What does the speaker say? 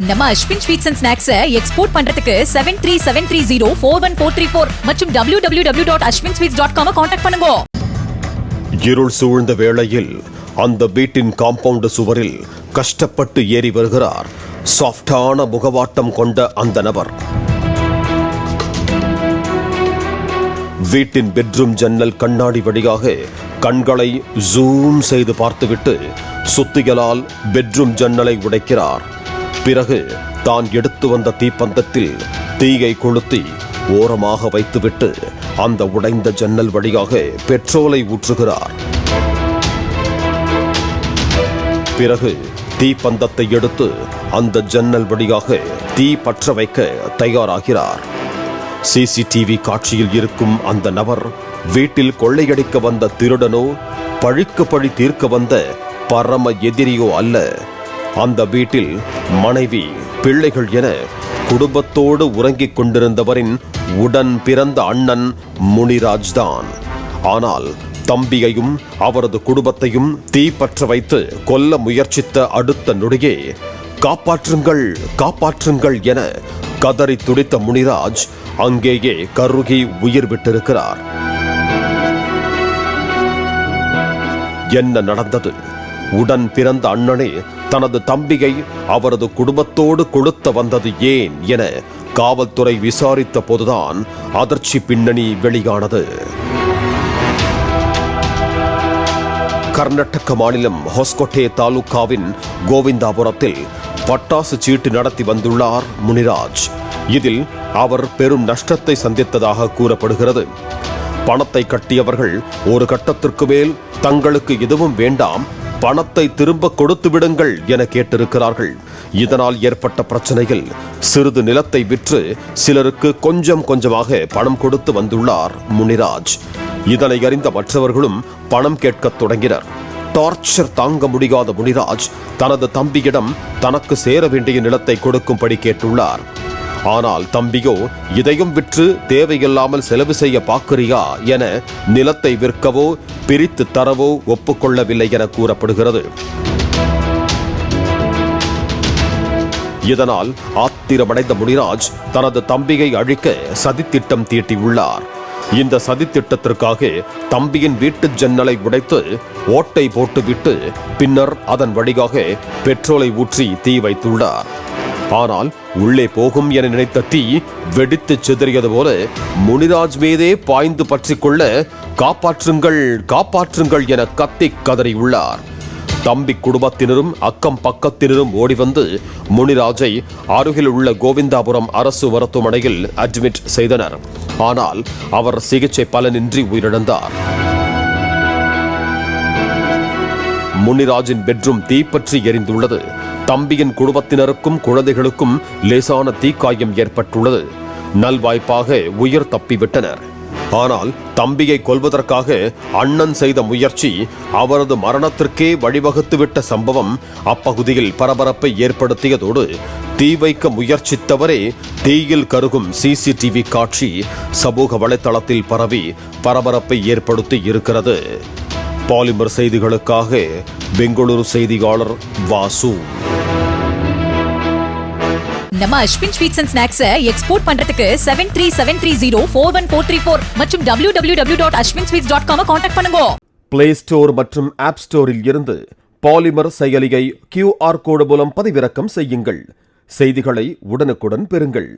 நம்ம Ashwin sweets and snacks export பண்றதுக்கு 7373041434 மற்றும் www.ashwinsweets.com கான்டாக்ட் பண்ணுங்க. இருள் சூழ்ந்த வேளையில் அந்த வீட்டின் காம்பவுண்ட் சுவரில் கஷ்டப்பட்டு ஏறி வருகிறார் சாஃப்டான முகவாட்டம் கொண்ட அந்த நபர். வீட்டின் பெட்ரூம் ஜன்னல் கண்ணாடி வழியாக கண்களை ஜூம் செய்து பார்த்துவிட்டு சுத்திகளால் பெட்ரூம் ஜன்னலை உடைக்கிறார். பிறகு தான் எடுத்து வந்த தீப்பந்தத்தில் தீயை கொளுத்தி ஓரமாக வைத்துவிட்டு அந்த உடைந்த ஜன்னல் வழியாக பெட்ரோலை ஊற்றுகிறார். பிறகு தீப்பந்தத்தை எடுத்து அந்த ஜன்னல் வழியாக தீ பற்ற வைக்க தயாராகிறார். சிசிடிவி காட்சியில் இருக்கும் அந்த நபர் வீட்டில் கொள்ளையடிக்க வந்த திருடனோ பழிக்கு பழி தீர்க்க வந்த பரம எதிரியோ அல்ல. அந்த வீட்டில் மனைவி, பிள்ளைகள் என குடும்பத்தோடு உறங்கிக் கொண்டிருந்தவரின் உடன் பிறந்த அண்ணன் முனிராஜ் தான். ஆனால் தம்பியையும் அவரது குடும்பத்தையும் தீப்பற்ற வைத்து கொல்ல முயற்சித்த அடுத்த நொடியே காப்பாற்றுங்கள் காப்பாற்றுங்கள் என கதறி துடித்த முனிராஜ் அங்கேயே கருகி உயிர் விட்டிருக்கிறார். என்ன நடந்தது? உடன் பிறந்த அண்ணனே தனது தம்பியை அவரது குடும்பத்தோடு கொளுத்த வந்தது ஏன் என காவல்துறை விசாரித்த போதுதான் அதிர்ச்சி பின்னணி வெளியானது. கர்நாடக மாநிலம் ஹொஸ்கோட்டே தாலுகாவின் கோவிந்தாபுரத்தில் பட்டாசு சீட்டு நடத்தி வந்துள்ளார் முனிராஜ். இதில் அவர் பெரும் நஷ்டத்தை சந்தித்ததாக கூறப்படுகிறது. பணத்தை கட்டியவர்கள் ஒரு கட்டத்திற்கு மேல் தங்களுக்கு எதுவும் வேண்டாம், பணத்தை திரும்ப கொடுத்து விடுங்கள் என கேட்டிருக்கிறார்கள். இதனால் ஏற்பட்ட பிரச்சனையில் சிறிது நிலத்தை விற்று சிலருக்கு கொஞ்சம் கொஞ்சமாக பணம் கொடுத்து வந்துள்ளார் முனிராஜ். இதனை அறிந்த மற்றவர்களும் பணம் கேட்க தொடங்கினர். டார்ச்சர் தாங்க முடியாத முனிராஜ் தனது தம்பியிடம் தனக்கு சேர வேண்டிய நிலத்தை கொடுக்கும்படி கேட்டுள்ளார். ஆனால் தம்பியோ இதையும் விற்று தேவையில்லாமல் செலவு செய்ய பார்க்கிறியா என நிலத்தை விற்கவோ பிரித்து தரவோ ஒப்புக்கொள்ளவில்லை என கூறப்படுகிறது. இதனால் ஆத்திரமடைந்த முனிராஜ் தனது தம்பியை அழிக்க சதித்திட்டம் தீட்டியுள்ளார். இந்த சதித்திட்டத்திற்காக தம்பியின் வீட்டு ஜன்னலை உடைத்து ஓட்டை போட்டுவிட்டு பின்னர் அதன் வழியாக பெட்ரோலை ஊற்றி தீ வைத்துள்ளார். ஆனால் உள்ளே போகும் என நினைத்த தீ வெடித்து சிதறியது போல முனிராஜ் மீதே பாய்ந்து பற்றிக்கொள்ள காப்பாற்றுங்கள் காப்பாற்றுங்கள் என கத்தி கதறியுள்ளார். தம்பி குடும்பத்தினரும் அக்கம் பக்கத்தினரும் ஓடி வந்து முனிராஜை அருகில் உள்ள கோவிந்தாபுரம் அரசு மருத்துவமனையில் அட்மிட் செய்தனர். ஆனால் அவர் சிகிச்சை பலனின்றி உயிரிழந்தார். முனிராஜின் பெட்ரூம் தீப்பற்றி எரிந்துள்ளது. தம்பியின் குடும்பத்தினருக்கும் குழந்தைகளுக்கும் லேசான தீக்காயம் ஏற்பட்டுள்ளது. நல்வாய்ப்பாக உயிர் தப்பிவிட்டனர். ஆனால் தம்பியை கொல்வதற்காக அண்ணன் செய்த முயற்சி அவரது மரணத்திற்கே வழிவகுத்துவிட்ட சம்பவம் அப்பகுதியில் பரபரப்பை ஏற்படுத்தியதோடு தீ வைக்க முயற்சித்தவரே தீயில் கருகும் சிசிடிவி காட்சி சமூக வலைதளத்தில் பரவி பரபரப்பை ஏற்படுத்தி இருக்கிறது. பாலிமர் செய்திகளுக்காக பெங்களூரு செய்தியாளர் வாசு. நம்ம Ashwin sweets and snacks export பண்றதுக்கு 7373041434 மற்றும் www.ashwinsweets.com கான்டாக்ட் பண்ணுங்க. பிளே ஸ்டோர் மற்றும் ஆப் ஸ்டோரில் இருந்து பாலிமர் செயலியை QR கோடு மூலம் பதிவிறக்கம் செய்யுங்கள். செய்திகளை உடனுக்குடன் பெறுங்கள்.